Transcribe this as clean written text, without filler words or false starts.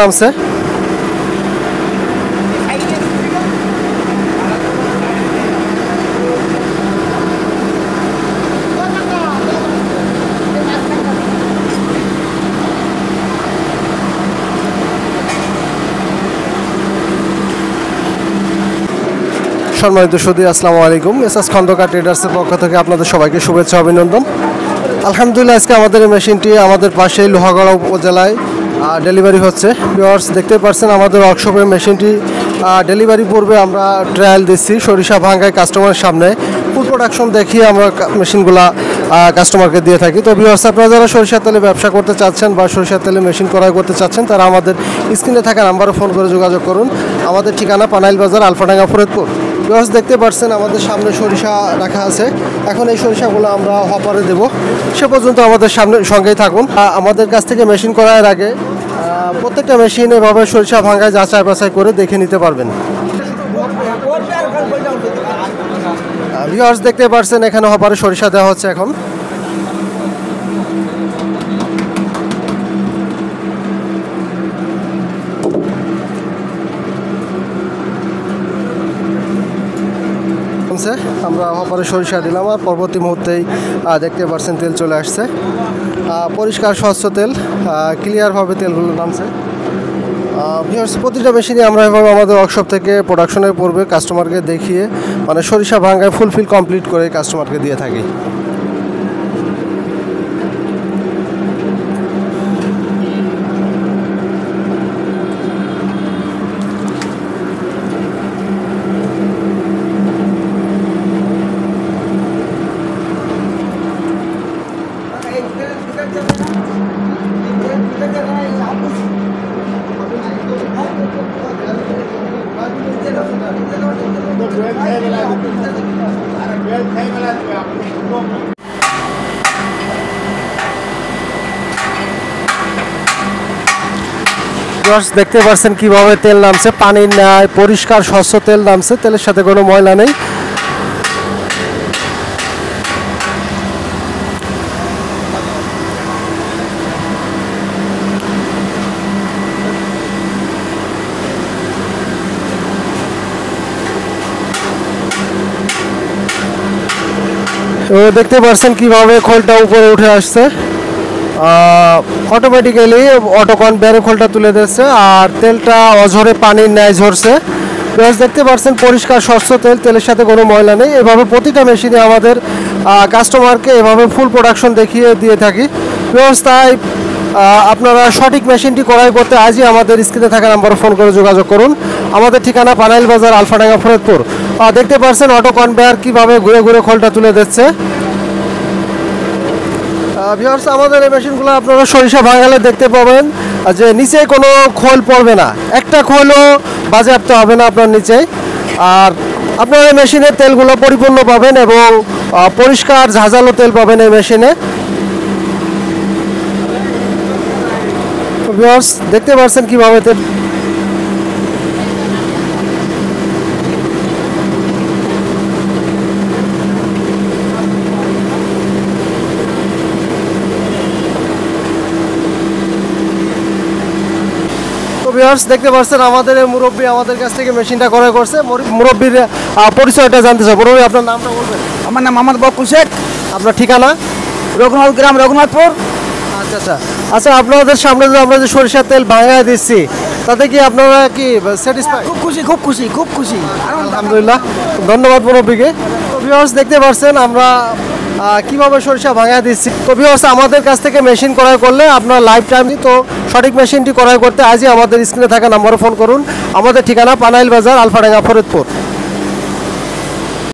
নামছে সম্মানিত সুধী, আসসালামু আলাইকুম। এসএস খন্দকার ট্রেডার্সের পক্ষ থেকে আপনাদের সবাইকে শুভেচ্ছা অভিনন্দন। আলহামদুলিল্লাহ, আজকে আমাদের এই মেশিনটি আমাদের পাশেই লোহাগড়া উপজেলায় ডেলিভারি হচ্ছে। ভিউয়ার্স, দেখতে পাচ্ছেন আমাদের ওয়ার্কশপে মেশিনটি ডেলিভারি পূর্বে আমরা ট্রায়াল দিচ্ছি সরিষা ভাঙ্গায় কাস্টমারের সামনে। ফুল প্রোডাকশন দেখিয়ে আমরা মেশিনগুলা কাস্টমারকে দিয়ে থাকি। তো ভিউয়ার্স, আপনারা যারা সরিষার তেলে ব্যবসা করতে চাচ্ছেন বা সরিষার তেলে মেশিন ক্রয় করতে চাচ্ছেন, তারা আমাদের স্ক্রিনে থাকা নাম্বারে ফোন করে যোগাযোগ করুন। আমাদের ঠিকানা পানাইল বাজার, আলফাডাঙ্গা, ফরিদপুর। ভিউয়ার্স, দেখতে পাচ্ছেন আমাদের সামনে সরিষা রাখা আছে। এখন এই সরিষাগুলো আমরা হপারে দেব। সে পর্যন্ত আমাদের সঙ্গেই থাকুন। আমাদের কাছ থেকে মেশিন করার আগে প্রত্যেকটা মেশিন এভাবে সরিষা ভাঙ্গায় যাচাই বাছাই করে দেখে নিতে পারবেন। ভিউয়ার্স, দেখতে পাচ্ছেন এখানে হপারে সরিষা দেওয়া হচ্ছে। এখন আমরা হপারে সরিষা দিলাম আর পরবর্তী মুহূর্তেই দেখতে পাচ্ছেন তেল চলে আসছে। পরিষ্কার স্বচ্ছ তেল, ক্লিয়ারভাবে তেলগুলো নামছে। ভিউয়ার্স, প্রতিটা মেশিনে আমরা এভাবে আমাদের ওয়ার্কশপ থেকে প্রোডাকশনের পূর্বে কাস্টমারকে দেখিয়ে মানে সরিষা ভাঙ্গায় ফুলফিল কমপ্লিট করে কাস্টমারকে দিয়ে থাকি। দেখতে পাচ্ছেন কিভাবে তেল নামছে, পানির ন্যায় পরিষ্কার স্বচ্ছ তেল নামছে। তেলের সাথে কোনো ময়লা নেই। দেখতে পাচ্ছেন কিভাবে খোলটা উপরে উঠে আসছে। অটোমেটিক্যালি অটোকন বেড়ে খোলটা তুলে দিচ্ছে আর তেলটা অঝরে পানির ন্যায় ঝরছে। দেখতে পাচ্ছেন পরিষ্কার স্বচ্ছ তেল, তেলের সাথে কোনো ময়লা নেই। এভাবে প্রতিটা মেশিনে আমাদের কাস্টমারকে এভাবে ফুল প্রোডাকশন দেখিয়ে দিয়ে থাকি। ব্যবস্থায় আপনারা সঠিক মেশিনটি ক্রয় করতে আজই আমাদের স্ক্রিনে থাকা নাম্বারে ফোন করে যোগাযোগ করুন। আমাদের ঠিকানা পানাইল বাজার, আলফাডাঙ্গা, ফরিদপুর। দেখতে পাচ্ছেন অটো কনভেয়ার কীভাবে ঘুরে ঘুরে খোলটা তুলে দিচ্ছে। ভিউয়ার্স, আমাদের এই মেশিনগুলো আপনারা সরিষা ভাঙালে দেখতে পাবেন যে নিচে কোনো খোল পড়বে না, একটা খোলও বাজেয়াপ্ত হবে না আপনার নিচে। আর আপনার এই মেশিনের তেলগুলো পরিপূর্ণ পাবেন এবং পরিষ্কার ঝাঁঝালো তেল পাবেন এই মেশিনে। ভিউয়ার্স, দেখতে পাচ্ছেন কীভাবে তেল দেখতে পাচ্ছেন আমাদের মুরব্বী আমাদের কাছ থেকে মেশিনটা ক্রয় করছে। মুরব্বীর পরিচয়টা জানতে চাই। মুরব্বী, আপনার নামটা বলবেন? আমার নাম মোহাম্মদ বকুল শেখ। আপনার ঠিকানা? রঘুনাথ গ্রাম, রঘুনাথপুর। আচ্ছা আচ্ছা আচ্ছা, আপনাদের সামনে যে আমরা যে সরিষার তেল ভাঙায় দিচ্ছি, তাতে কি আপনারা কি স্যাটিসফাই? খুব খুশি, খুব খুশি, খুব খুশি, আলহামদুলিল্লাহ। ধন্যবাদ মুরব্বীকে। তো ভিউয়ার্স, দেখতে পাচ্ছেন আমরা কিভাবে সরিষা ভাঙায় দিচ্ছি। তো ভিউয়ার্স, আমাদের কাছ থেকে মেশিন ক্রয় করলে আপনার লাইফ টাইম, তো সঠিক মেশিনটি ক্রয় করতে আজই আমাদের স্ক্রিনে থাকা নাম্বারে ফোন করুন। আমাদের ঠিকানা পানাইল বাজার, আলফাডাঙ্গা, ফরিদপুর।